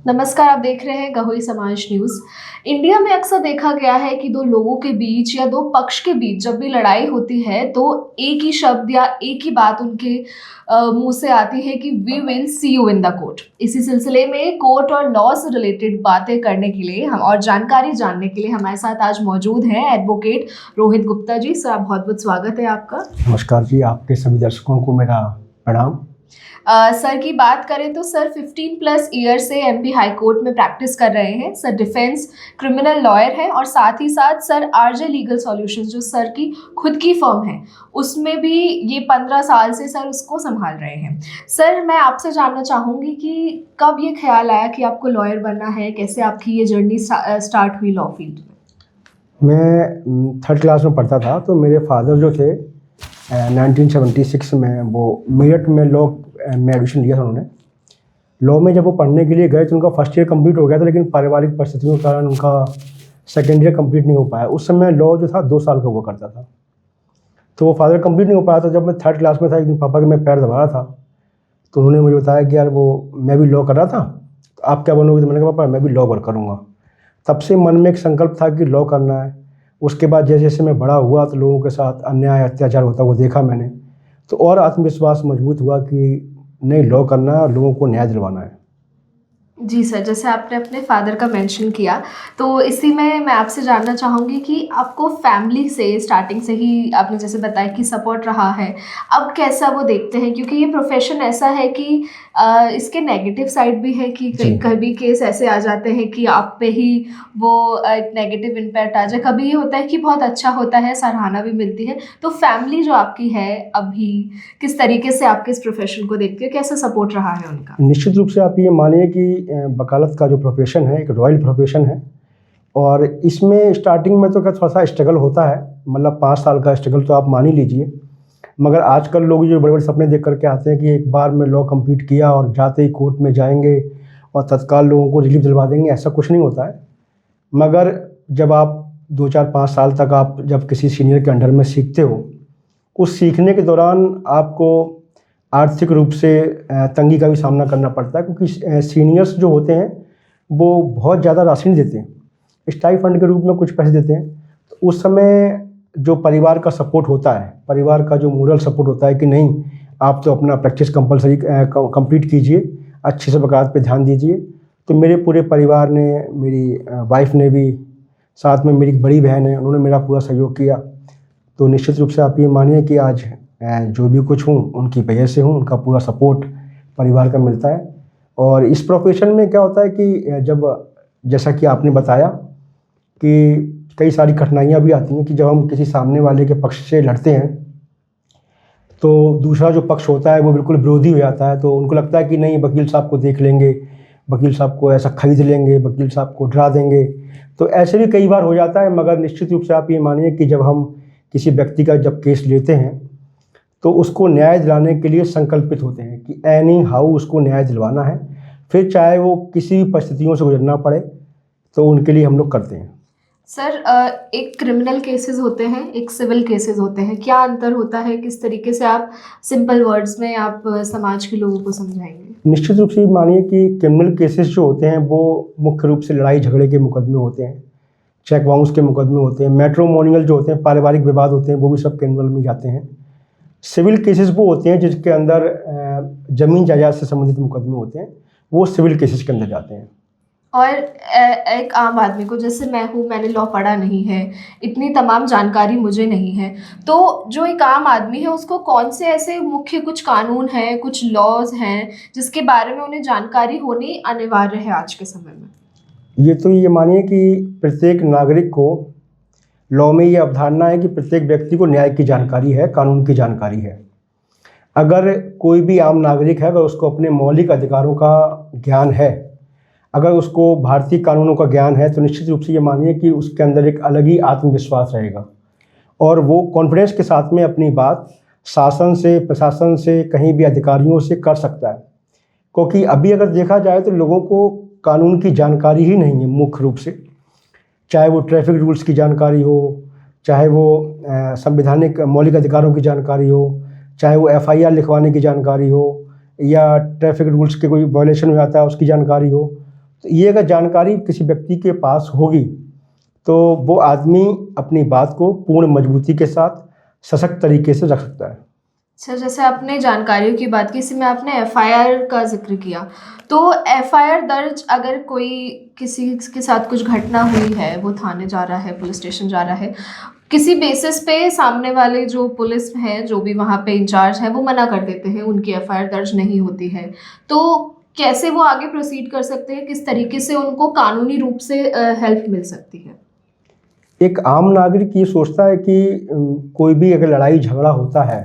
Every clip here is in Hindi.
नमस्कार, आप देख रहे हैं गहोई समाज न्यूज़। इंडिया में अक्सर देखा गया है कि दो लोगों के बीच या दो पक्ष के बीच जब भी लड़ाई होती है तो एक ही शब्द या एक ही बात उनके मुंह से आती है कि we will see you in the court. इसी सिलसिले में कोर्ट और लॉ से रिलेटेड बातें करने के लिए हम और जानकारी जानने के लिए हमारे साथ आज मौजूद हैं एडवोकेट रोहित गुप्ता जी। सर, बहुत बहुत स्वागत है आपका। नमस्कार जी, आपके सभी दर्शकों को मेरा प्रणाम। सर की बात करें तो सर 15+ ईयर से एमपी हाई कोर्ट में प्रैक्टिस कर रहे हैं। सर डिफेंस क्रिमिनल लॉयर हैं और साथ ही साथ सर आरजे लीगल सॉल्यूशंस जो सर की खुद की फर्म है उसमें भी ये 15 साल से सर उसको संभाल रहे हैं। सर, मैं आपसे जानना चाहूँगी कि कब ये ख्याल आया कि आपको लॉयर बनना है, कैसे आपकी ये जर्नी स्टार्ट हुई लॉ फील्ड में? मैं 3rd क्लास में पढ़ता था तो मेरे फादर जो थे 1976 में वो मेरठ में लॉ में एडमिशन लिया था उन्होंने। लॉ में जब वो पढ़ने के लिए गए तो उनका फर्स्ट ईयर कंप्लीट हो गया था, लेकिन पारिवारिक परिस्थितियों के कारण उनका सेकेंड ईयर कंप्लीट नहीं हो पाया। उस समय लॉ जो था 2 साल का हुआ करता था, तो वो फादर कंप्लीट नहीं हो पाया था। जब मैं 3rd क्लास में था, एक दिन पापा के मैं पैर दबा रहा था तो उन्होंने मुझे बताया कि यार वो मैं भी लॉ कर रहा था, तो आप क्या बनोगे? तो मैंने कहा पापा मैं भी लॉ वर्क करूँगा। तब से मन में एक संकल्प था कि लॉ करना है। उसके बाद जैसे जैसे मैं बड़ा हुआ तो लोगों के साथ अन्याय अत्याचार होता हुआ देखा मैंने, तो और आत्मविश्वास मजबूत हुआ कि नहीं, लॉ करना है और लोगों को न्याय दिलवाना है। जी सर, जैसे आपने अपने फादर का मेंशन किया तो इसी में मैं आपसे जानना चाहूँगी कि आपको फैमिली से स्टार्टिंग से ही आपने जैसे बताया कि सपोर्ट रहा है, अब कैसा वो देखते हैं? क्योंकि ये प्रोफेशन ऐसा है कि इसके नेगेटिव साइड भी है कि कभी केस ऐसे आ जाते हैं कि आप पे ही वो एक नेगेटिव इम्पैक्ट आ जाए। कभी ये होता है कि बहुत अच्छा होता है, सराहना भी मिलती है। तो फैमिली जो आपकी है अभी किस तरीके से आपके इस प्रोफेशन को देखती है, कैसा सपोर्ट रहा है उनका? निश्चित रूप से आप ये मानिए कि वकालत का जो प्रोफेशन है एक रॉयल प्रोफेशन है, और इसमें स्टार्टिंग में तो क्या थोड़ा सा स्ट्रगल होता है, मतलब 5 साल का स्ट्रगल तो आप मान ही लीजिए। मगर आजकल लोग जो बड़े बड़े सपने देख करके आते हैं कि एक बार में लॉ कंप्लीट किया और जाते ही कोर्ट में जाएंगे और तत्काल लोगों को रिलीफ दिलवा देंगे, ऐसा कुछ नहीं होता है। मगर जब आप 2-4-5 साल तक आप जब किसी सीनियर के अंडर में सीखते हो, उस सीखने के दौरान आपको आर्थिक रूप से तंगी का भी सामना करना पड़ता है, क्योंकि सीनियर्स जो होते हैं वो बहुत ज़्यादा राशि नहीं देते हैं, स्टाइपेंड के रूप में कुछ पैसे देते हैं। तो उस समय जो परिवार का सपोर्ट होता है, परिवार का जो मोरल सपोर्ट होता है कि नहीं आप तो अपना प्रैक्टिस कंपलसरी कंप्लीट कीजिए, अच्छे से वकालत पे ध्यान दीजिए, तो मेरे पूरे परिवार ने, मेरी वाइफ ने भी, साथ में मेरी बड़ी बहन है, उन्होंने मेरा पूरा सहयोग किया। तो निश्चित रूप से आप ये मानिए कि आज जो भी कुछ हूँ उनकी वजह से हूँ, उनका पूरा सपोर्ट परिवार का मिलता है। और इस प्रोफेशन में क्या होता है कि जब, जैसा कि आपने बताया कि कई सारी कठिनाइयाँ भी आती हैं कि जब हम किसी सामने वाले के पक्ष से लड़ते हैं तो दूसरा जो पक्ष होता है वो बिल्कुल विरोधी हो जाता है। तो उनको लगता है कि नहीं, वकील साहब को देख लेंगे, वकील साहब को ऐसा खरीद लेंगे, वकील साहब को डरा देंगे। तो ऐसे भी कई बार हो जाता है। मगर निश्चित रूप से आप ये मानिए कि जब हम किसी व्यक्ति का जब केस लेते हैं तो उसको न्याय दिलाने के लिए संकल्पित होते हैं कि एनी हाउ उसको न्याय दिलवाना है, फिर चाहे वो किसी भी परिस्थितियों से गुजरना पड़े, तो उनके लिए हम लोग करते हैं। सर, एक क्रिमिनल केसेस होते हैं, एक सिविल केसेस होते हैं, क्या अंतर होता है? किस तरीके से आप सिंपल वर्ड्स में आप समाज के लोगों को समझाएंगे? निश्चित रूप से मानिए कि क्रिमिनल केसेस जो होते हैं वो मुख्य रूप से लड़ाई झगड़े के मुकदमे होते हैं, चेक बाउंस के मुकदमे होते हैं, मैट्रिमोनियल जो होते हैं, पारिवारिक विवाद होते हैं, वो भी सब क्रिमिनल में जाते हैं। सिविल केसेस वो होते हैं जिसके अंदर ज़मीन जायदाद से संबंधित मुकदमे होते हैं, वो सिविल केसेस के अंदर जाते हैं। और एक आम आदमी को, जैसे मैं हूँ, मैंने लॉ पढ़ा नहीं है, इतनी तमाम जानकारी मुझे नहीं है, तो जो एक आम आदमी है उसको कौन से ऐसे मुख्य कुछ कानून हैं, कुछ लॉज हैं जिसके बारे में उन्हें जानकारी होनी अनिवार्य है आज के समय में? ये मानिए कि प्रत्येक नागरिक को लॉ में ये अवधारणा है कि प्रत्येक व्यक्ति को न्याय की जानकारी है, कानून की जानकारी है। अगर कोई भी आम नागरिक है, अगर उसको अपने मौलिक अधिकारों का ज्ञान है, अगर उसको भारतीय कानूनों का ज्ञान है, तो निश्चित रूप से ये मानिए कि उसके अंदर एक अलग ही आत्मविश्वास रहेगा और वो कॉन्फिडेंस के साथ में अपनी बात शासन से, प्रशासन से, कहीं भी अधिकारियों से कर सकता है। क्योंकि अभी अगर देखा जाए तो लोगों को कानून की जानकारी ही नहीं है मुख्य रूप से, चाहे वो ट्रैफिक रूल्स की जानकारी हो, चाहे वो संवैधानिक मौलिक अधिकारों की जानकारी हो, चाहे वो FIR लिखवाने की जानकारी हो, या ट्रैफिक रूल्स के कोई वायलेशन हो जाता है उसकी जानकारी हो। तो ये अगर जानकारी किसी व्यक्ति के पास होगी तो वो आदमी अपनी बात को पूर्ण मजबूती के साथ सशक्त तरीके से रख सकता है। अच्छा, जैसे आपने जानकारियों की बात की, इसी में आपने एफआईआर का ज़िक्र किया, तो एफआईआर दर्ज अगर कोई किसी के साथ कुछ घटना हुई है, वो थाने जा रहा है, पुलिस स्टेशन जा रहा है, किसी बेसिस पे सामने वाले जो पुलिस हैं, जो भी वहाँ पे इंचार्ज हैं, वो मना कर देते हैं, उनकी एफआईआर दर्ज नहीं होती है, तो कैसे वो आगे प्रोसीड कर सकते हैं? किस तरीके से उनको कानूनी रूप से हेल्प मिल सकती है? एक आम नागरिक ये सोचता है कि कोई भी अगर लड़ाई झगड़ा होता है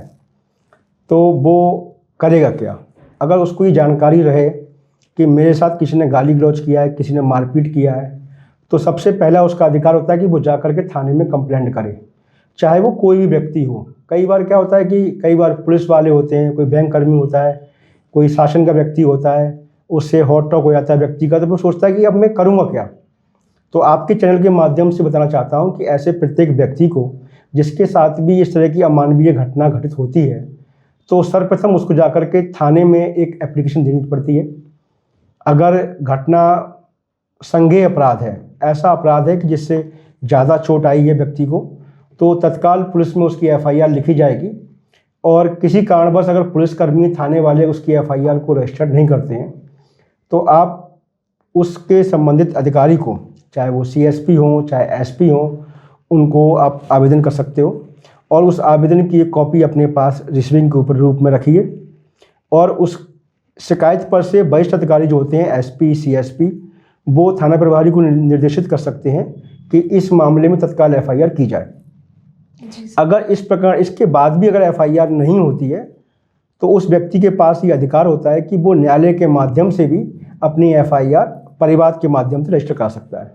तो वो करेगा क्या। अगर उसको ये जानकारी रहे कि मेरे साथ किसी ने गाली गलौज किया है, किसी ने मारपीट किया है, तो सबसे पहला उसका अधिकार होता है कि वो जा कर के थाने में कंप्लेंट करे, चाहे वो कोई भी व्यक्ति हो। कई बार क्या होता है कि कई बार पुलिस वाले होते हैं, कोई बैंक कर्मी होता है, कोई शासन का व्यक्ति होता है, उससे हॉट टॉक हो जाता है व्यक्ति का, तो वो सोचता है कि अब मैं करूँगा क्या। तो आपके चैनल के माध्यम से बताना चाहता हूँ कि ऐसे प्रत्येक व्यक्ति को जिसके साथ भी इस तरह की अमानवीय घटना घटित होती है, तो सर्वप्रथम उसको जाकर के थाने में एक एप्लीकेशन देनी पड़ती है। अगर घटना संज्ञेय अपराध है, ऐसा अपराध है कि जिससे ज़्यादा चोट आई है व्यक्ति को, तो तत्काल पुलिस में उसकी एफआईआर लिखी जाएगी। और किसी कारणवश अगर पुलिसकर्मी थाने वाले उसकी एफआईआर को रजिस्टर्ड नहीं करते हैं, तो आप उसके संबंधित अधिकारी को, चाहे वो सीएसपी हो चाहे एसपी हो, उनको आप आवेदन कर सकते हो और उस आवेदन की एक कॉपी अपने पास रिसीविंग के ऊपर रूप में रखिए। और उस शिकायत पर से वरिष्ठ अधिकारी जो होते हैं, एसपी सीएसपी, वो थाना प्रभारी को निर्देशित कर सकते हैं कि इस मामले में तत्काल एफआईआर की जाए। अगर इस प्रकार इसके बाद भी अगर एफआईआर नहीं होती है, तो उस व्यक्ति के पास ये अधिकार होता है कि वो न्यायालय के माध्यम से भी अपनी एफआईआर परिवाद के माध्यम से रजिस्टर करा सकता है।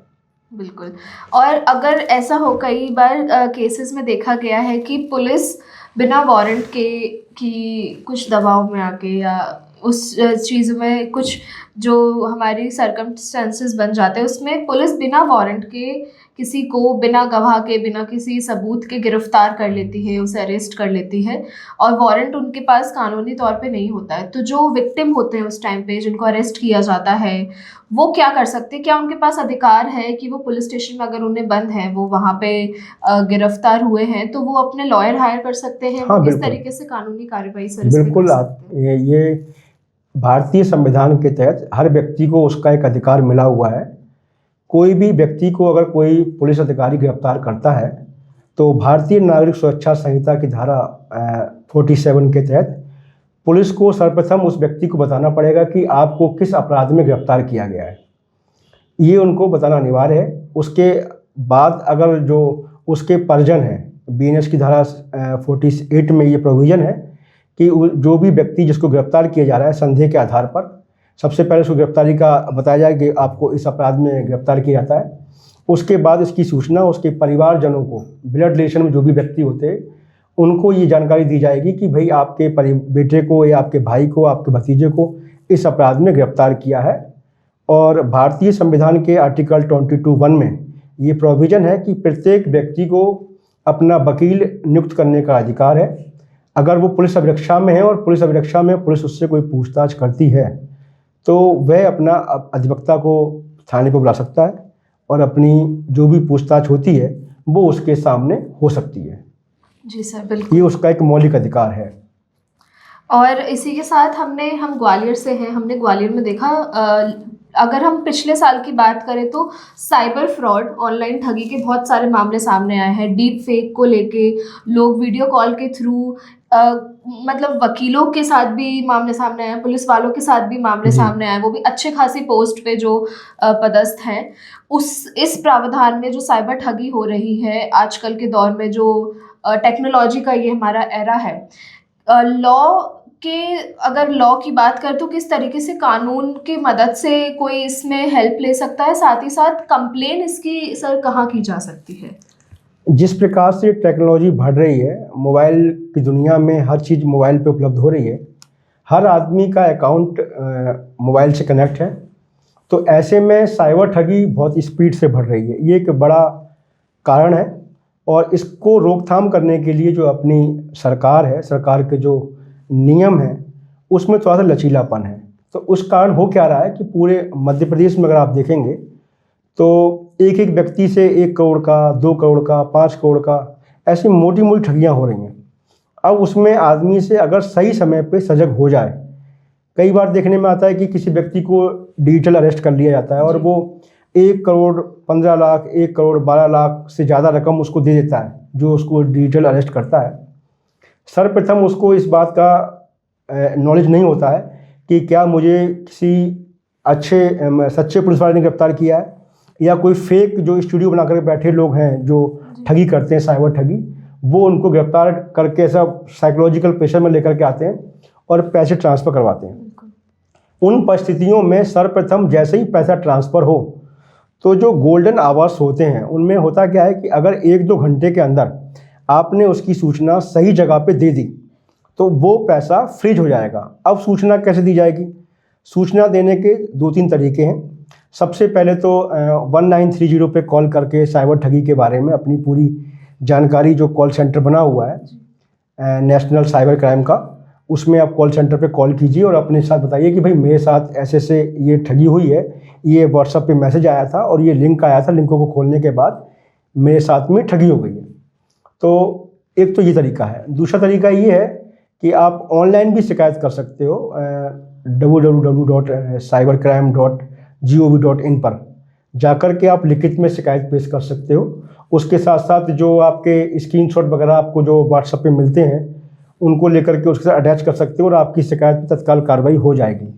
बिल्कुल। और अगर ऐसा हो, कई बार केसेस में देखा गया है कि पुलिस बिना वारंट के कि कुछ दबाव में आके या उस चीज़ में कुछ जो हमारी सर्कमस्टेंसेस बन जाते हैं, उसमें पुलिस बिना वारंट के किसी को बिना गवाह के, बिना किसी सबूत के गिरफ्तार कर लेती है, उसे अरेस्ट कर लेती है और वारंट उनके पास कानूनी तौर पे नहीं होता है। तो जो विक्टिम होते हैं उस टाइम पे, जिनको अरेस्ट किया जाता है, वो क्या कर सकते हैं? क्या उनके पास अधिकार है कि वो पुलिस स्टेशन में, अगर उन्हें बंद है, वो वहाँ पे गिरफ्तार हुए हैं, तो वो अपने लॉयर हायर कर सकते हैं? हाँ, वो किस बिल्कुल। तरीके से कानूनी कार्रवाई सर इस पे कर बिल्कुल। सकते हैं? ये भारतीय संविधान के तहत हर व्यक्ति को उसका एक अधिकार मिला हुआ है। कोई भी व्यक्ति को अगर कोई पुलिस अधिकारी गिरफ्तार करता है, तो भारतीय नागरिक सुरक्षा संहिता की धारा 47 के तहत पुलिस को सर्वप्रथम उस व्यक्ति को बताना पड़ेगा कि आपको किस अपराध में गिरफ्तार किया गया है। ये उनको बताना अनिवार्य है। उसके बाद अगर जो उसके परिजन हैं, बीएनएस की धारा 48 में ये प्रोविज़न है कि जो भी व्यक्ति जिसको गिरफ्तार किया जा रहा है, संदेह के आधार पर सबसे पहले उसको गिरफ्तारी का बताया जाए कि आपको इस अपराध में गिरफ्तार किया जाता है। उसके बाद इसकी सूचना उसके परिवारजनों को, ब्लड रिलेशन में जो भी व्यक्ति होते हैं, उनको ये जानकारी दी जाएगी कि भाई आपके बेटे को या आपके भाई को, आपके भतीजे को इस अपराध में गिरफ्तार किया है। और भारतीय संविधान के आर्टिकल 22(1) में ये प्रोविज़न है कि प्रत्येक व्यक्ति को अपना वकील नियुक्त करने का अधिकार है। अगर वो पुलिस अभिरक्षा में है और पुलिस अभिरक्षा में पुलिस उससे कोई पूछताछ करती है, तो वह अपना अधिवक्ता को थाने पर बुला सकता है और अपनी जो भी पूछताछ होती है वो उसके सामने हो सकती है। जी सर, बिल्कुल। ये उसका एक मौलिक अधिकार है। और इसी के साथ हम ग्वालियर से हैं, हमने ग्वालियर में देखा, अगर हम पिछले साल की बात करें तो साइबर फ्रॉड, ऑनलाइन ठगी के बहुत सारे मामले सामने आए हैं। डीप फेक को लेके लोग वीडियो कॉल के थ्रू, मतलब वकीलों के साथ भी मामले सामने आए हैं, पुलिस वालों के साथ भी मामले सामने आए हैं, वो भी अच्छे खासी पोस्ट पे जो पदस्थ हैं। इस प्रावधान में जो साइबर ठगी हो रही है आजकल के दौर में, जो टेक्नोलॉजी का ये हमारा एरा है, अगर लॉ की बात करें तो किस तरीके से कानून की मदद से कोई इसमें हेल्प ले सकता है? साथ ही साथ कंप्लेन इसकी सर कहाँ की जा सकती है? जिस प्रकार से टेक्नोलॉजी बढ़ रही है, मोबाइल की दुनिया में हर चीज़ मोबाइल पे उपलब्ध हो रही है, हर आदमी का अकाउंट मोबाइल से कनेक्ट है, तो ऐसे में साइबर ठगी बहुत स्पीड से बढ़ रही है। ये एक बड़ा कारण है और इसको रोकथाम करने के लिए जो अपनी सरकार है, सरकार के जो नियम हैं, उसमें थोड़ा सा लचीलापन है। तो उस कारण हो क्या रहा है कि पूरे मध्य प्रदेश में अगर आप देखेंगे तो एक एक व्यक्ति से 1 करोड़ का, 2 करोड़ का, 5 करोड़ का, ऐसी मोटी मोटी ठगियाँ हो रही हैं। अब उसमें आदमी से अगर सही समय पे सजग हो जाए, कई बार देखने में आता है कि किसी व्यक्ति को डिजिटल अरेस्ट कर लिया जाता है और वो 1 करोड़ 15 लाख, 1 करोड़ 12 लाख से ज़्यादा रकम उसको दे देता है जो उसको डिजिटल अरेस्ट करता है। सर्वप्रथम उसको इस बात का नॉलेज नहीं होता है कि क्या मुझे किसी अच्छे सच्चे पुलिस वाले ने गिरफ्तार किया है या कोई फेक जो स्टूडियो बना कर बैठे लोग हैं जो ठगी करते हैं, साइबर ठगी, वो उनको गिरफ्तार करके ऐसा साइकोलॉजिकल प्रेशर में लेकर के आते हैं और पैसे ट्रांसफ़र करवाते हैं। उन परिस्थितियों में सर्वप्रथम जैसे ही पैसा ट्रांसफ़र हो तो जो गोल्डन आवर्स होते हैं उनमें होता क्या है कि अगर 1-2 घंटे के अंदर आपने उसकी सूचना सही जगह पे दे दी तो वो पैसा फ्रीज हो जाएगा। अब सूचना कैसे दी जाएगी? सूचना देने के 2-3 तरीके हैं। सबसे पहले तो 1930 पे कॉल करके साइबर ठगी के बारे में अपनी पूरी जानकारी, जो कॉल सेंटर बना हुआ है नेशनल साइबर क्राइम का, उसमें आप कॉल सेंटर पे कॉल कीजिए और अपने साथ बताइए कि भाई मेरे साथ ऐसे ऐसे ये ठगी हुई है, ये व्हाट्सएप पे मैसेज आया था और ये लिंक आया था, लिंकों को खोलने के बाद मेरे साथ में ठगी हो गई है। तो एक तो ये तरीका है। दूसरा तरीका ये है कि आप ऑनलाइन भी शिकायत कर सकते हो www.cybercrime.gov.in पर जाकर के आप लिखित में शिकायत पेश कर सकते हो। उसके साथ साथ जो आपके स्क्रीनशॉट वगैरह आपको जो व्हाट्सएप पे मिलते हैं उनको लेकर के उसके साथ अटैच कर सकते हो और आपकी शिकायत पर तत्काल कार्रवाई हो जाएगी।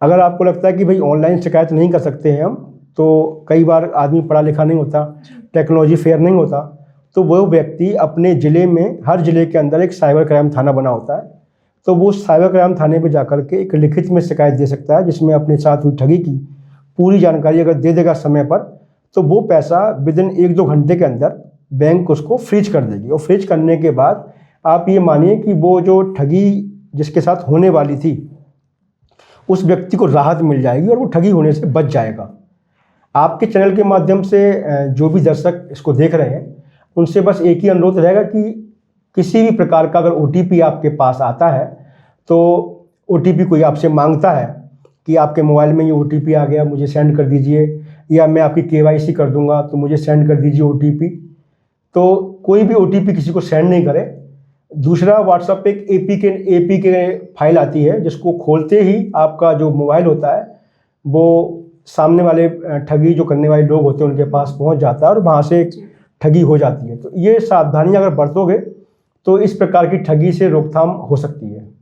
अगर आपको लगता है कि भाई ऑनलाइन शिकायत नहीं कर सकते हैं हम, तो कई बार आदमी पढ़ा लिखा नहीं होता, टेक्नोलॉजी फेयर नहीं होता, तो वो व्यक्ति अपने ज़िले में, हर ज़िले के अंदर एक साइबर क्राइम थाना बना होता है, तो वो साइबर क्राइम थाने पे जाकर के एक लिखित में शिकायत दे सकता है जिसमें अपने साथ हुई ठगी की पूरी जानकारी अगर दे देगा समय पर, तो वो पैसा विदिन 1-2 घंटे के अंदर बैंक उसको फ्रीज कर देगी। और फ्रीज करने के बाद आप ये मानिए कि वो जो ठगी जिसके साथ होने वाली थी उस व्यक्ति को राहत मिल जाएगी और वो ठगी होने से बच जाएगा। आपके चैनल के माध्यम से जो भी दर्शक इसको देख रहे हैं उनसे बस एक ही अनुरोध रहेगा कि किसी भी प्रकार का अगर OTP आपके पास आता है, तो OTP कोई आपसे मांगता है कि आपके मोबाइल में ये OTP आ गया, मुझे सेंड कर दीजिए, या मैं आपकी KYC कर दूंगा तो मुझे सेंड कर दीजिए OTP, तो कोई भी OTP किसी को सेंड नहीं करे। दूसरा, व्हाट्सएप पे एक APK फाइल आती है जिसको खोलते ही आपका जो मोबाइल होता है वो सामने वाले ठगी जो करने वाले लोग होते हैं उनके पास पहुंच जाता है और वहाँ से ठगी हो जाती है। तो ये सावधानी अगर बरतोगे तो इस प्रकार की ठगी से रोकथाम हो सकती है।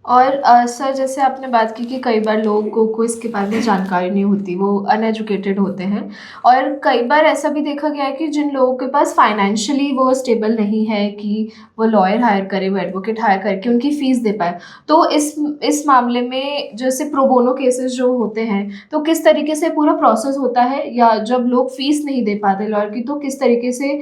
और सर, जैसे आपने बात की कि कई बार लोगों को इसके बारे में जानकारी नहीं होती, वो अनएजुकेटेड होते हैं, और कई बार ऐसा भी देखा गया है कि जिन लोगों के पास फाइनेंशियली वो स्टेबल नहीं है कि वो लॉयर हायर करे, वो एडवोकेट हायर करके उनकी फ़ीस दे पाए, तो इस मामले में जैसे प्रो बोनो केसेस जो होते हैं, तो किस तरीके से पूरा प्रोसेस होता है, या जब लोग फ़ीस नहीं दे पाते लॉयर की, तो किस तरीके से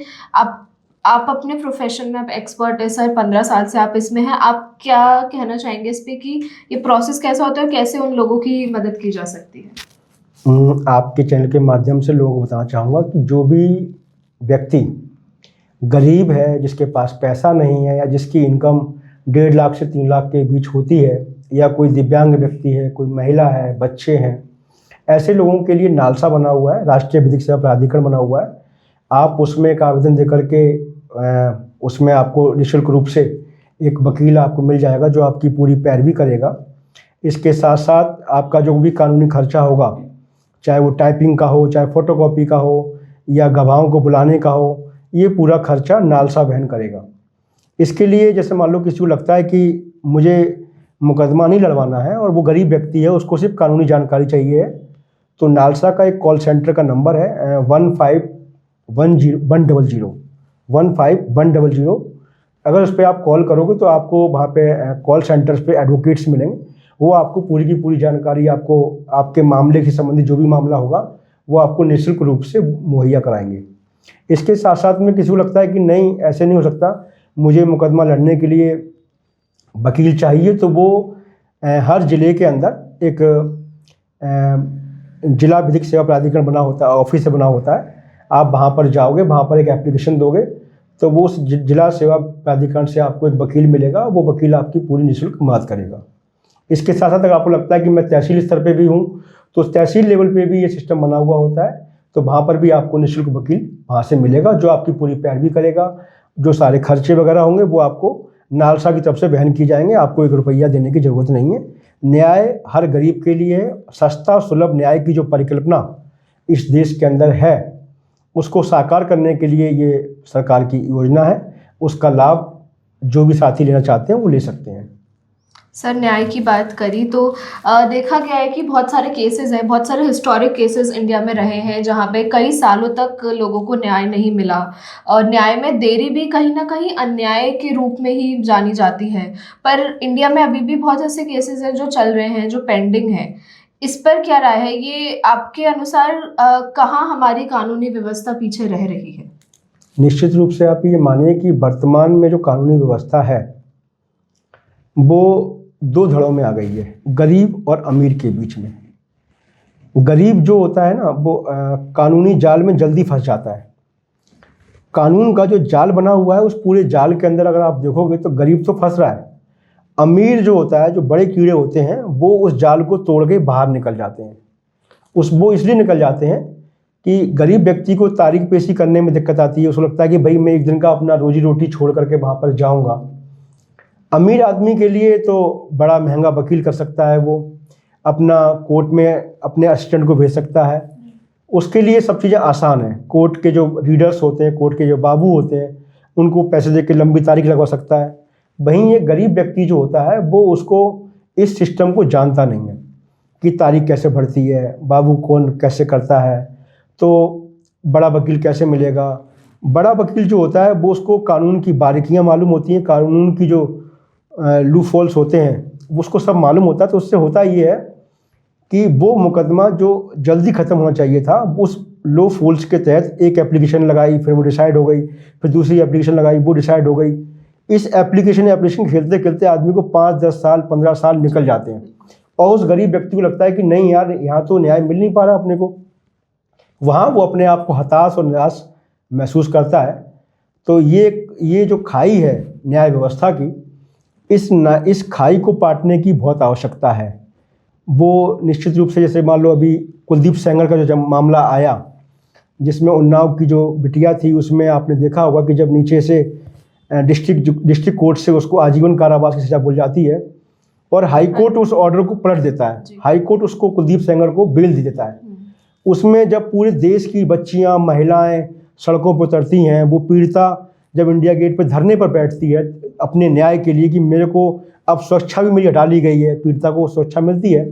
आप अपने प्रोफेशन में आप एक्सपर्ट है सर, 15 साल से आप इसमें हैं, आप क्या कहना चाहेंगे इस पे कि ये प्रोसेस कैसा होता है और कैसे उन लोगों की मदद की जा सकती है? आपके चैनल के माध्यम से लोगों को बताना चाहूँगा कि जो भी व्यक्ति गरीब है, जिसके पास पैसा नहीं है, या जिसकी इनकम 1.5 लाख से 3 लाख के बीच होती है, या कोई दिव्यांग व्यक्ति है, कोई महिला है, बच्चे हैं, ऐसे लोगों के लिए नालसा बना हुआ है, राष्ट्रीय विधिक सेवा प्राधिकरण बना हुआ है। आप उसमें एक आवेदन दे करके उसमें आपको निःशुल्क रूप से एक वकील आपको मिल जाएगा जो आपकी पूरी पैरवी करेगा। इसके साथ साथ आपका जो भी कानूनी खर्चा होगा, चाहे वो टाइपिंग का हो, चाहे फ़ोटोकॉपी का हो, या गवाहों को बुलाने का हो, ये पूरा खर्चा नालसा वहन करेगा। इसके लिए जैसे मान लो किसी को लगता है कि मुझे मुकदमा नहीं लड़वाना है और वो गरीब व्यक्ति है, उसको सिर्फ कानूनी जानकारी चाहिए है, तो नालसा का एक कॉल सेंटर का नंबर है 15-100। अगर उस पर आप कॉल करोगे तो आपको वहाँ पे कॉल सेंटर्स पे एडवोकेट्स मिलेंगे, वो आपको पूरी की पूरी जानकारी, आपको आपके मामले के संबंधी जो भी मामला होगा वो आपको निःशुल्क रूप से मुहैया कराएंगे। इसके साथ साथ में किसी को लगता है कि नहीं, ऐसे नहीं हो सकता, मुझे मुकदमा लड़ने के लिए वकील चाहिए, तो वो हर ज़िले के अंदर एक जिला विधिक सेवा प्राधिकरण बना होता है, ऑफिस बना होता है। आप वहाँ पर जाओगे, वहाँ पर एक एप्लीकेशन दोगे तो वो उस जिला सेवा प्राधिकरण से आपको एक वकील मिलेगा, वो वकील आपकी पूरी निःशुल्क मदद करेगा। इसके साथ साथ अगर आपको लगता है कि मैं तहसील स्तर पे भी हूँ, तो तहसील लेवल पे भी ये सिस्टम बना हुआ होता है, तो वहाँ पर भी आपको निःशुल्क वकील वहाँ से मिलेगा, जो आपकी पूरी पैरवी करेगा। जो सारे खर्चे वगैरह होंगे वो आपको नालसा की तरफ से वहन की जाएंगे, आपको 1 रुपया देने की ज़रूरत नहीं है। न्याय हर गरीब के लिए है। सस्ता सुलभ न्याय की जो परिकल्पना इस देश के अंदर है, उसको साकार करने के लिए ये सरकार की योजना है। उसका लाभ जो भी साथी लेना चाहते हैं वो ले सकते हैं। सर, न्याय की बात करी तो देखा गया है कि बहुत सारे केसेस हैं, बहुत सारे हिस्टोरिक केसेस इंडिया में रहे हैं जहाँ पे कई सालों तक लोगों को न्याय नहीं मिला, और न्याय में देरी भी कहीं ना कहीं अन्याय के रूप में ही जानी जाती है। पर इंडिया में अभी भी बहुत ऐसे केसेस हैं जो चल रहे हैं, जो पेंडिंग हैं। इस पर क्या राय है? ये आपके अनुसार कहाँ हमारी कानूनी व्यवस्था पीछे रह रही है? निश्चित रूप से आप ये मानिए कि वर्तमान में जो कानूनी व्यवस्था है वो 2 धड़ों में आ गई है, गरीब और अमीर के बीच में। गरीब जो होता है ना, वो कानूनी जाल में जल्दी फंस जाता है। कानून का जो जाल बना हुआ है, उस पूरे जाल के अंदर अगर आप देखोगे तो गरीब तो फंस रहा है। अमीर जो होता है, जो बड़े कीड़े होते हैं, वो उस जाल को तोड़ के बाहर निकल जाते हैं। वो इसलिए निकल जाते हैं कि गरीब व्यक्ति को तारीख पेशी करने में दिक्कत आती है। उसको लगता है कि भाई मैं एक दिन का अपना रोजी रोटी छोड़ करके वहाँ पर जाऊँगा। अमीर आदमी के लिए तो बड़ा महंगा वकील कर सकता है, वो अपना कोर्ट में अपने असिस्टेंट को भेज सकता है, उसके लिए सब चीज़ें आसान हैं। कोर्ट के जो रीडर्स होते हैं, कोर्ट के जो बाबू होते हैं, उनको पैसे दे के लंबी तारीख लगवा सकता है। वहीं ये गरीब व्यक्ति जो होता है, वो उसको इस सिस्टम को जानता नहीं है कि तारीख कैसे बढ़ती है, बाबू कौन कैसे करता है, तो बड़ा वकील कैसे मिलेगा। बड़ा वकील जो होता है वो उसको कानून की बारीकियां मालूम होती हैं, कानून की जो लूप होल्स होते हैं उसको सब मालूम होता है। तो उससे होता ये है कि वो मुकदमा जो जल्दी ख़त्म होना चाहिए था, उस लूप होल्स के तहत एक एप्लीकेशन लगाई, फिर वो डिसाइड हो गई, फिर दूसरी एप्लीकेशन लगाई, वो डिसाइड हो गई। इस एप्लीकेशन खेलते खेलते आदमी को 5, 10 साल, 15 साल निकल जाते हैं, और उस गरीब व्यक्ति को लगता है कि नहीं यार, यहाँ तो न्याय मिल नहीं पा रहा अपने को। वहाँ वो अपने आप को हताश और निराश महसूस करता है। तो ये जो खाई है न्याय व्यवस्था की, इस खाई को पाटने की बहुत आवश्यकता है। वो निश्चित रूप से, जैसे मान लो अभी कुलदीप सेंगर का जो मामला आया, जिसमें उन्नाव की जो बिटिया थी, उसमें आपने देखा होगा कि जब नीचे से डिस्ट्रिक्ट कोर्ट से उसको आजीवन कारावास की सज़ा मिल जाती है और हाई कोर्ट उस ऑर्डर को पलट देता है, हाई कोर्ट उसको कुलदीप सेंगर को बेल दे देता है। उसमें जब पूरे देश की बच्चियां, महिलाएं सड़कों पर उतरती हैं, वो पीड़िता जब इंडिया गेट पर धरने पर बैठती है अपने न्याय के लिए कि मेरे को अब सुरक्षा भी मेरी हटा ली गई है, पीड़िता को सुरक्षा मिलती है,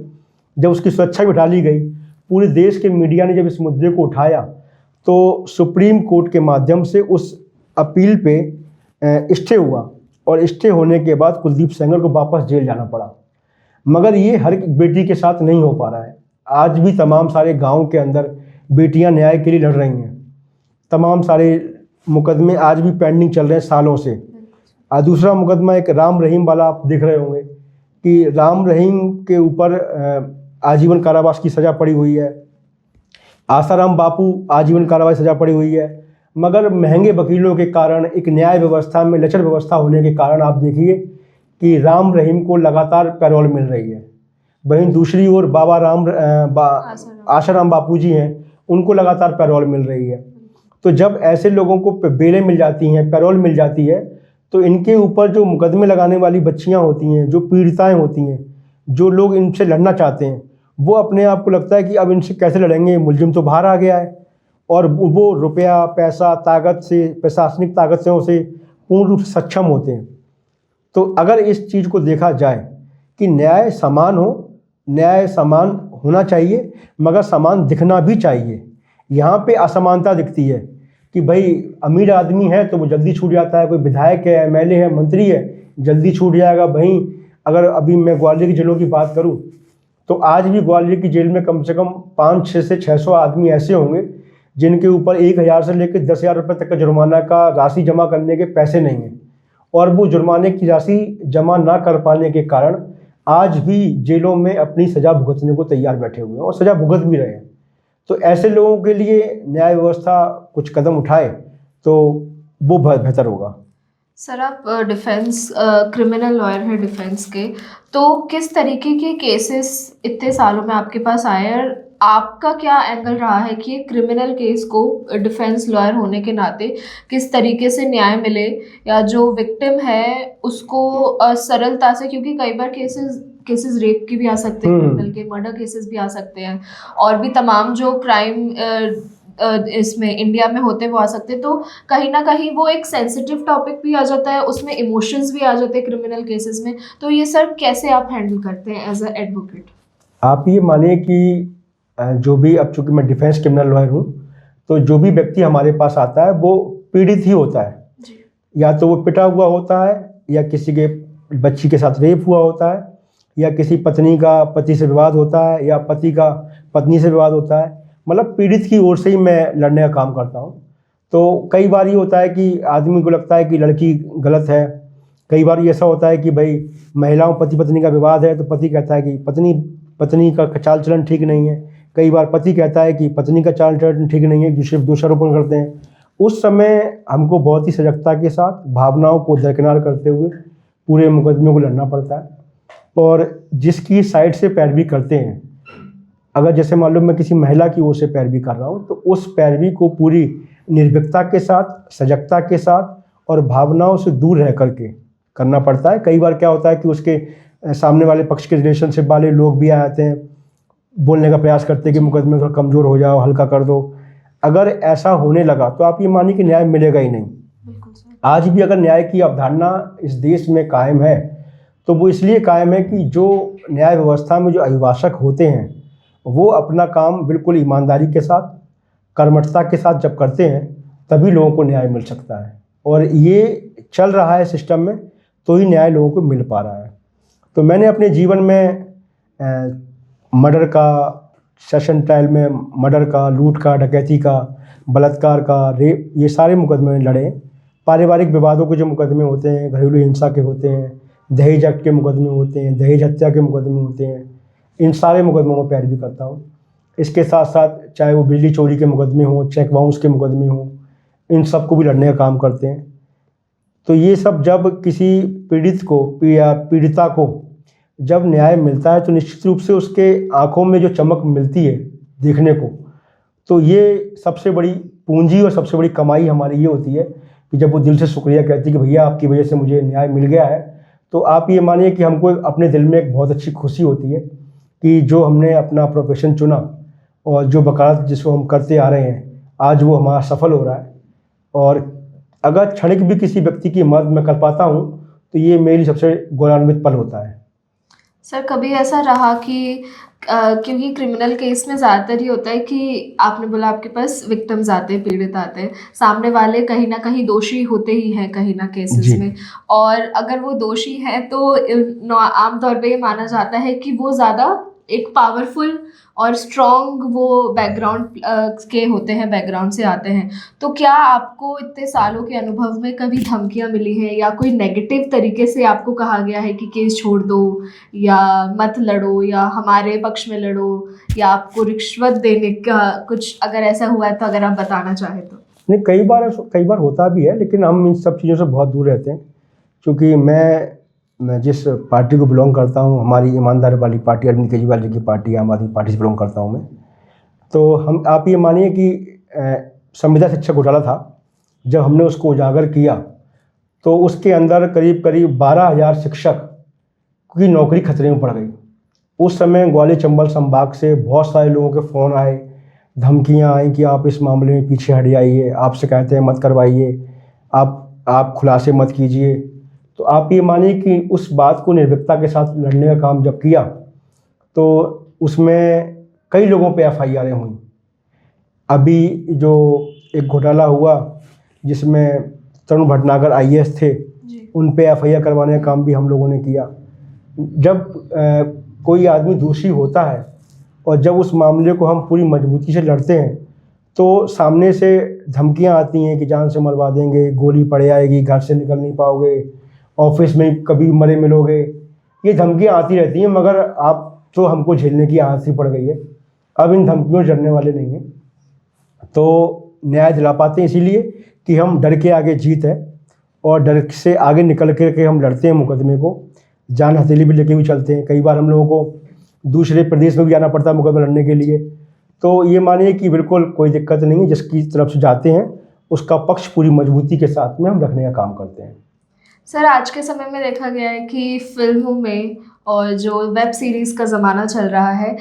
जब उसकी सुरक्षा भी हटा ली गई, पूरे देश के मीडिया ने जब इस मुद्दे को उठाया, तो सुप्रीम कोर्ट के माध्यम से उस अपील पे स्टे हुआ, और स्टे होने के बाद कुलदीप सेंगर को वापस जेल जाना पड़ा। मगर ये हर एक बेटी के साथ नहीं हो पा रहा है। आज भी तमाम सारे गांव के अंदर बेटियां न्याय के लिए लड़ रही हैं। तमाम सारे मुकदमे आज भी पेंडिंग चल रहे हैं सालों से। दूसरा मुकदमा एक राम रहीम वाला आप देख रहे होंगे कि राम रहीम के ऊपर आजीवन कारावास की सज़ा पड़ी हुई है। आसाराम बापू आजीवन कारावास की सज़ा पड़ी हुई है। मगर महंगे वकीलों के कारण, एक न्याय व्यवस्था में लचर व्यवस्था होने के कारण आप देखिए कि राम रहीम को लगातार पैरोल मिल रही है। वहीं दूसरी ओर आसाराम बापू जी हैं, उनको लगातार पैरोल मिल रही है। तो जब ऐसे लोगों को बेलें मिल जाती हैं, पैरोल मिल जाती है, तो इनके ऊपर जो मुकदमे लगाने वाली बच्चियां होती हैं, जो पीड़िताएं होती हैं, जो लोग इनसे लड़ना चाहते हैं, वो अपने आप को लगता है कि अब इनसे कैसे लड़ेंगे, मुलजिम तो बाहर आ गया है, और वो रुपया, पैसा, ताकत से, प्रशासनिक ताकत से उसे पूर्ण रूप से सक्षम होते हैं। तो अगर इस चीज़ को देखा जाए कि न्याय समान हो, न्याय समान होना चाहिए, मगर समान दिखना भी चाहिए। यहाँ पे असमानता दिखती है कि भाई अमीर आदमी है तो वो जल्दी छूट जाता है, कोई विधायक है, एमएलए है, मंत्री है, जल्दी छूट जाएगा। वहीं अगर अभी मैं ग्वालियर की जेलों की बात करूं तो आज भी ग्वालियर की जेल में कम से कम 500 से 600 आदमी ऐसे होंगे जिनके ऊपर 1000 से लेकर 10,000 रुपये तक का जुर्माना का राशि जमा करने के पैसे नहीं हैं, और वो जुर्माने की राशि जमा ना कर पाने के कारण आज भी जेलों में अपनी सज़ा भुगतने को तैयार बैठे हुए हैं और सज़ा भुगत भी रहे हैं। तो ऐसे लोगों के लिए न्याय व्यवस्था कुछ कदम उठाए तो वो बेहतर होगा। सर आप डिफेंस क्रिमिनल लॉयर हैं डिफेंस के, तो किस तरीके के केसेस इतने सालों में आपके पास आए हैं और आपका क्या एंगल रहा है कि क्रिमिनल केस को डिफेंस लॉयर होने के नाते किस तरीके से न्याय मिले, या जो विक्टिम है उसको सरलता से, क्योंकि कई बार केसेस केसेस रेप के भी आ सकते हैं, क्रिमिनल के मर्डर केसेस भी आ सकते हैं, और भी तमाम जो क्राइम इसमें इंडिया में होते हैं वो आ सकते हैं, तो कहीं ना कहीं वो एक सेंसिटिव टॉपिक भी आ जाता है, उसमें इमोशंस भी आ जाते हैं क्रिमिनल केसेस में, तो ये सर कैसे आप हैंडल करते हैं एज अ एडवोकेट? आप ये मानिए कि जो भी, अब चूंकि मैं डिफेंस क्रिमिनल लॉयर हूँ, तो जो भी व्यक्ति हमारे पास आता है वो पीड़ित ही होता है। जी। या तो वो पिटा हुआ होता है, या किसी के बच्ची के साथ रेप हुआ होता है, या किसी पत्नी का पति से विवाद होता है, या पति का पत्नी से विवाद होता है। मतलब पीड़ित की ओर से ही मैं लड़ने का काम करता हूँ। तो कई बार ये होता है कि आदमी को लगता है कि लड़की गलत है। कई बार ये ऐसा होता है कि भाई महिलाओं पति पत्नी का विवाद है, तो पति कहता है कि पत्नी पत्नी का चाल चलन ठीक नहीं है। कई बार पति कहता है कि पत्नी का चाल चलन ठीक नहीं है, दूसरे दोषारोपण करते हैं। उस समय हमको बहुत ही सजगता के साथ भावनाओं को दरकिनार करते हुए पूरे मुकदमे को लड़ना पड़ता है। और जिसकी साइड से पैरवी करते हैं, अगर जैसे मान लो मैं किसी महिला की ओर से पैरवी कर रहा हूँ, तो उस पैरवी को पूरी निर्भीकता के साथ, सजगता के साथ और भावनाओं से दूर रह करके करना पड़ता है। कई बार क्या होता है कि उसके सामने वाले पक्ष के रिलेशनशिप वाले लोग भी आ जाते हैं, बोलने का प्रयास करते हैं कि मुकदमे को कमज़ोर हो जाओ, हल्का कर दो। अगर ऐसा होने लगा तो आप ये मानिए कि न्याय मिलेगा ही नहीं। बिल्कुल सर। आज भी अगर न्याय की अवधारणा इस देश में कायम है, तो वो इसलिए कायम है कि जो न्याय व्यवस्था में जो अभिभाषक होते हैं, वो अपना काम बिल्कुल ईमानदारी के साथ, कर्मठता के साथ जब करते हैं, तभी लोगों को न्याय मिल सकता है। और ये चल रहा है सिस्टम में, तो ही न्याय लोगों को मिल पा रहा है। तो मैंने अपने जीवन में मर्डर का, सेशन ट्रायल में मर्डर का, लूट का, डकैती का, बलात्कार का, रेप, ये सारे मुकदमे लड़े। पारिवारिक विवादों के जो मुकदमे होते हैं, घरेलू हिंसा के होते हैं, दहेज एक्ट के मुकदमे होते हैं, दहेज हत्या के मुकदमे होते हैं, इन सारे मुकदमों में पैरवी करता हूँ। इसके साथ साथ चाहे वो बिजली चोरी के मुकदमे हों, चेक बाउंस के मुकदमे हों, इन सब को भी लड़ने का काम करते हैं। तो ये सब जब किसी पीड़ित को या पीड़िता को जब न्याय मिलता है, तो निश्चित रूप से उसके आंखों में जो चमक मिलती है देखने को, तो ये सबसे बड़ी पूंजी और सबसे बड़ी कमाई हमारी ये होती है कि जब वो दिल से शुक्रिया कहती है कि भैया आपकी वजह से मुझे न्याय मिल गया है। तो आप ये मानिए कि हमको अपने दिल में एक बहुत अच्छी खुशी होती है कि जो हमने अपना प्रोफेशन चुना और जो वकालत जिसको हम करते आ रहे हैं, आज वो हमारा सफल हो रहा है। और अगर क्षणिक भी किसी व्यक्ति की मदद मैं कर पाता हूँ, तो ये मेरी सबसे गौरवान्वित पल होता है। सर कभी ऐसा रहा कि क्योंकि क्रिमिनल केस में ज़्यादातर ये होता है कि आपने बोला आपके पास विक्टिम्स आते हैं, पीड़ित आते हैं, सामने वाले कहीं ना कहीं दोषी होते ही हैं कहीं ना केसेस में, और अगर वो दोषी हैं तो आमतौर पे ये माना जाता है कि वो ज़्यादा एक पावरफुल और स्ट्रॉन्ग वो बैकग्राउंड के होते हैं, बैकग्राउंड से आते हैं। तो क्या आपको इतने सालों के अनुभव में कभी धमकियां मिली है, या कोई नेगेटिव तरीके से आपको कहा गया है कि केस छोड़ दो, या मत लड़ो, या हमारे पक्ष में लड़ो, या आपको रिश्वत देने का कुछ अगर ऐसा हुआ है तो अगर आप बताना चाहें तो? नहीं, कई बार होता भी है, लेकिन हम इन सब चीज़ों से बहुत दूर रहते हैं। क्योंकि मैं जिस पार्टी को बिलोंग करता हूँ, हमारी ईमानदारी वाली पार्टी, अरविंद केजरीवाल जी की पार्टी, आम आदमी पार्टी से बिलोंग करता हूँ मैं। तो हम, आप ये मानिए कि संविदा शिक्षा घोटाला था, जब हमने उसको उजागर किया, तो उसके अंदर करीब करीब 12,000 शिक्षक की नौकरी खतरे में पड़ गई। उस समय ग्वालियर चंबल संभाग से बहुत सारे लोगों के फ़ोन आए, धमकियां आई कि आप इस मामले में पीछे हट जाइए, आप शिकायतें मत करवाइए, आप खुलासे मत कीजिए। तो आप ये मानिए कि उस बात को निर्भीकता के साथ लड़ने का काम जब किया, तो उसमें कई लोगों पे एफआईआरें हुई। अभी जो एक घोटाला हुआ जिसमें तरुण भटनागर आईएएस थे, उन पे एफआईआर करवाने का काम भी हम लोगों ने किया। जब कोई आदमी दोषी होता है और जब उस मामले को हम पूरी मजबूती से लड़ते हैं, तो सामने से धमकियां आती हैं कि जान से मरवा देंगे, गोली पड़ जाएगी, घर से निकल नहीं पाओगे, ऑफिस में कभी मरे मिलोगे। ये धमकियां आती रहती हैं, मगर आप तो हमको झेलने की आदत ही पड़ गई है। अब इन धमकियों से डरने वाले नहीं हैं, तो न्याय दिला पाते हैं इसीलिए कि हम डर के आगे जीत है। और डर से आगे निकल के हम लड़ते हैं मुकदमे को, जान हथेली भी लेके भी चलते हैं। कई बार हम लोगों को दूसरे प्रदेश में भी जाना पड़ता है मुकदमा लड़ने के लिए। तो ये मानिए कि बिल्कुल कोई दिक्कत नहीं है, जिसकी तरफ से जाते हैं उसका पक्ष पूरी मजबूती के साथ में हम रखने का काम करते हैं। सर, आज के समय में देखा गया है कि फिल्मों में और जो वेब सीरीज़ का ज़माना चल रहा है,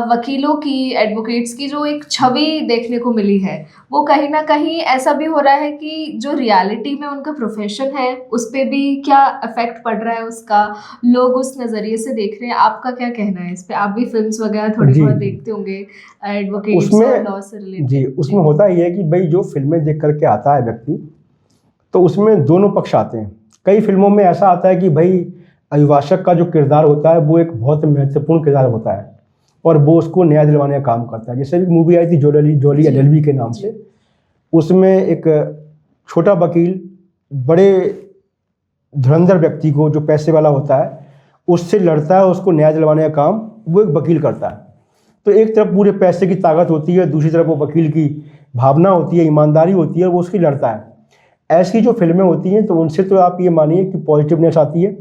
वकीलों की, एडवोकेट्स की जो एक छवि देखने को मिली है, वो कहीं ना कहीं ऐसा भी हो रहा है कि जो रियलिटी में उनका प्रोफेशन है उस पर भी क्या इफेक्ट पड़ रहा है उसका, लोग उस नज़रिए से देख रहे हैं। आपका क्या कहना है इस पे? आप भी फिल्म्स वगैरह थोड़ी जी बहुत जी देखते होंगे एडवोकेट्स उसमें और लॉ से जी रिलेटेड। उसमें होता ही है कि भाई जो फिल्में देख करके आता है व्यक्ति, तो उसमें दोनों पक्ष आते हैं। कई फिल्मों में ऐसा आता है कि भाई अभिभाषक का जो किरदार होता है वो एक बहुत महत्वपूर्ण किरदार होता है और वो उसको न्याय दिलवाने का काम करता है। जैसे भी मूवी आई थी जोली जी एलएलबी के नाम जी से, उसमें एक छोटा वकील बड़े धुरंधर व्यक्ति को, जो पैसे वाला होता है, उससे लड़ता है, उसको न्याय दिलवाने का काम वो एक वकील करता है। तो एक तरफ पूरे पैसे की ताकत होती है, दूसरी तरफ वो वकील की भावना होती है, ईमानदारी होती है, वो उसकी लड़ता है। ऐसी जो फिल्में होती हैं तो उनसे तो आप ये मानिए कि पॉजिटिवनेस आती है।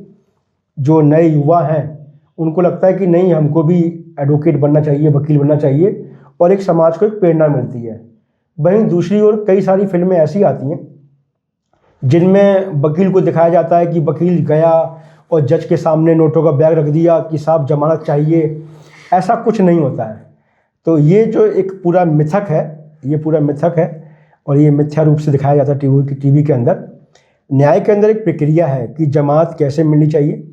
जो नए युवा हैं उनको लगता है कि नहीं, हमको भी एडवोकेट बनना चाहिए, वकील बनना चाहिए, और एक समाज को एक प्रेरणा मिलती है। वहीं दूसरी ओर कई सारी फिल्में ऐसी आती हैं जिनमें वकील को दिखाया जाता है कि वकील गया और जज के सामने नोटों का बैग रख दिया कि साहब जमानत चाहिए। ऐसा कुछ नहीं होता है। तो ये जो एक पूरा मिथक है, ये पूरा मिथक है और ये मिथ्या रूप से दिखाया जाता है टीवी के अंदर। न्याय के अंदर एक प्रक्रिया है कि जमानत कैसे मिलनी चाहिए,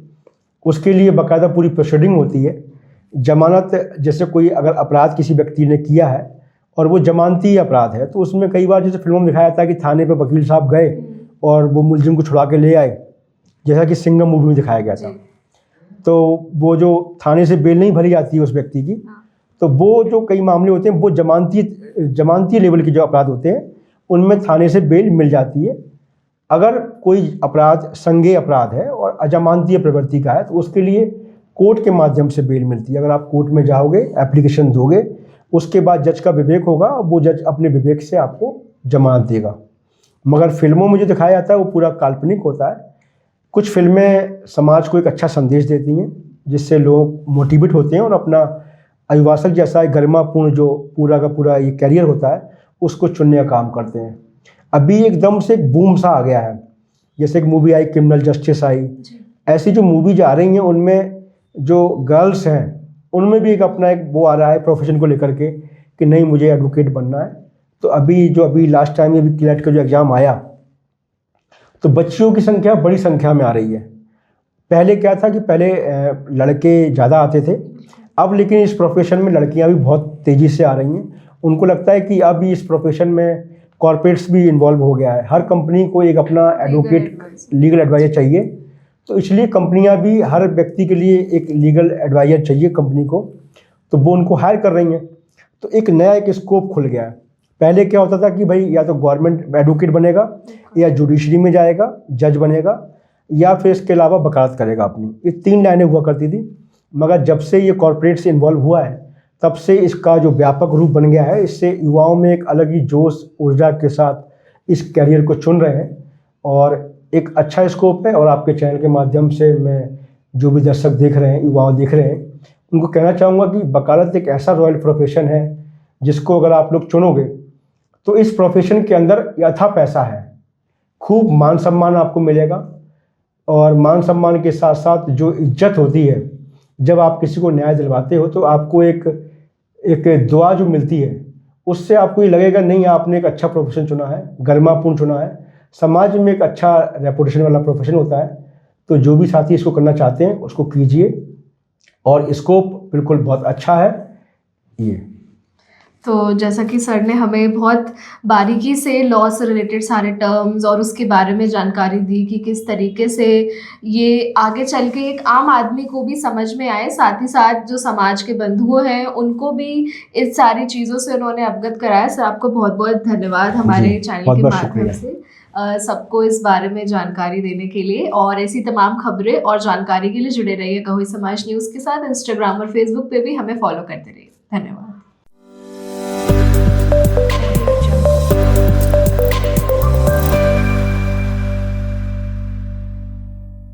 उसके लिए बाकायदा पूरी प्रोसीडिंग होती है। जमानत, जैसे कोई अगर अपराध किसी व्यक्ति ने किया है और वो जमानती अपराध है, तो उसमें कई बार जैसे फिल्मों में दिखाया जाता है कि थाने पे वकील साहब गए और वो मुलजिम को छुड़ा के ले आए, जैसा कि सिंघम मूवी में दिखाया गया था। तो वो जो थाने से बेल नहीं भरी जाती है उस व्यक्ति की, तो वो जो कई मामले होते हैं वो जमानती लेवल के जो अपराध होते हैं उनमें थाने से बेल मिल जाती है। अगर कोई अपराध संज्ञेय अपराध है और अजमानतीय प्रवृत्ति का है तो उसके लिए कोर्ट के माध्यम से बेल मिलती है। अगर आप कोर्ट में जाओगे, एप्लीकेशन दोगे, उसके बाद जज का विवेक होगा, वो जज अपने विवेक से आपको जमानत देगा। मगर फिल्मों में जो दिखाया जाता है वो पूरा काल्पनिक होता है। कुछ फिल्में समाज को एक अच्छा संदेश देती हैं जिससे लोग मोटिवेट होते हैं और अपना अभिभाषक जैसा एक गरिमापूर्ण जो पूरा का पूरा ये कैरियर होता है उसको चुनने का काम करते हैं। अभी एकदम से एक बूम सा आ गया है, जैसे एक movie I criminal justice I, ऐसी जो मूवीज आ रही हैं उनमें जो गर्ल्स हैं उनमें भी एक अपना एक वो आ रहा है प्रोफेशन को लेकर के कि नहीं मुझे एडवोकेट बनना है। तो अभी लास्ट टाइम अभी क्लैट का जो एग्ज़ाम आया तो बच्चियों की संख्या बड़ी संख्या में आ रही है। पहले क्या था कि पहले लड़के ज़्यादा आते थे, अब लेकिन इस प्रोफेशन में लड़कियां भी बहुत तेज़ी से आ रही हैं। उनको लगता है कि अब इस प्रोफेशन में कॉर्पोरेट्स भी इन्वॉल्व हो गया है, हर कंपनी को एक अपना एडवोकेट, लीगल एडवाइजर चाहिए। तो इसलिए कंपनियां भी हर व्यक्ति के लिए एक लीगल एडवाइजर चाहिए कंपनी को, तो वो उनको हायर कर रही हैं। तो एक नया एक स्कोप खुल गया है। पहले क्या होता था कि भाई या तो गवर्नमेंट एडवोकेट बनेगा या जुडिशरी में जाएगा, जज बनेगा, या फिर इसके अलावा वकालत करेगा अपनी। ये 3 लाइनें हुआ करती थी। मगर जब से ये कॉर्पोरेट से इन्वॉल्व हुआ है तब से इसका जो व्यापक रूप बन गया है, इससे युवाओं में एक अलग ही जोश ऊर्जा के साथ इस कैरियर को चुन रहे हैं और एक अच्छा स्कोप है। और आपके चैनल के माध्यम से मैं जो भी दर्शक देख रहे हैं, युवाओं देख रहे हैं, उनको कहना चाहूँगा कि वकालत एक ऐसा रॉयल प्रोफेशन है जिसको अगर आप लोग चुनोगे तो इस प्रोफेशन के अंदर यथा पैसा है, खूब मान सम्मान आपको मिलेगा। और मान सम्मान के साथ साथ जो इज्जत होती है जब आप किसी को न्याय दिलवाते हो तो आपको एक दुआ जो मिलती है उससे आपको ये लगेगा नहीं आपने एक अच्छा प्रोफेशन चुना है, गरिमापूर्ण चुना है, समाज में एक अच्छा रेपुटेशन वाला प्रोफेशन होता है। तो जो भी साथी इसको करना चाहते हैं उसको कीजिए और स्कोप बिल्कुल बहुत अच्छा है ये। तो जैसा कि सर ने हमें बहुत बारीकी से लॉ से रिलेटेड सारे टर्म्स और उसके बारे में जानकारी दी कि किस तरीके से ये आगे चल के एक आम आदमी को भी समझ में आए, साथ ही साथ जो समाज के बंधुओं हैं उनको भी इस सारी चीज़ों से उन्होंने अवगत कराया। सर आपको बहुत बहुत धन्यवाद हमारे चैनल के माध्यम से सबको इस बारे में जानकारी देने के लिए। और ऐसी तमाम खबरें और जानकारी के लिए जुड़े रहिए कहोई समाज न्यूज़ के साथ। इंस्टाग्राम और फेसबुक पे भी हमें फॉलो करते रहिए। धन्यवाद।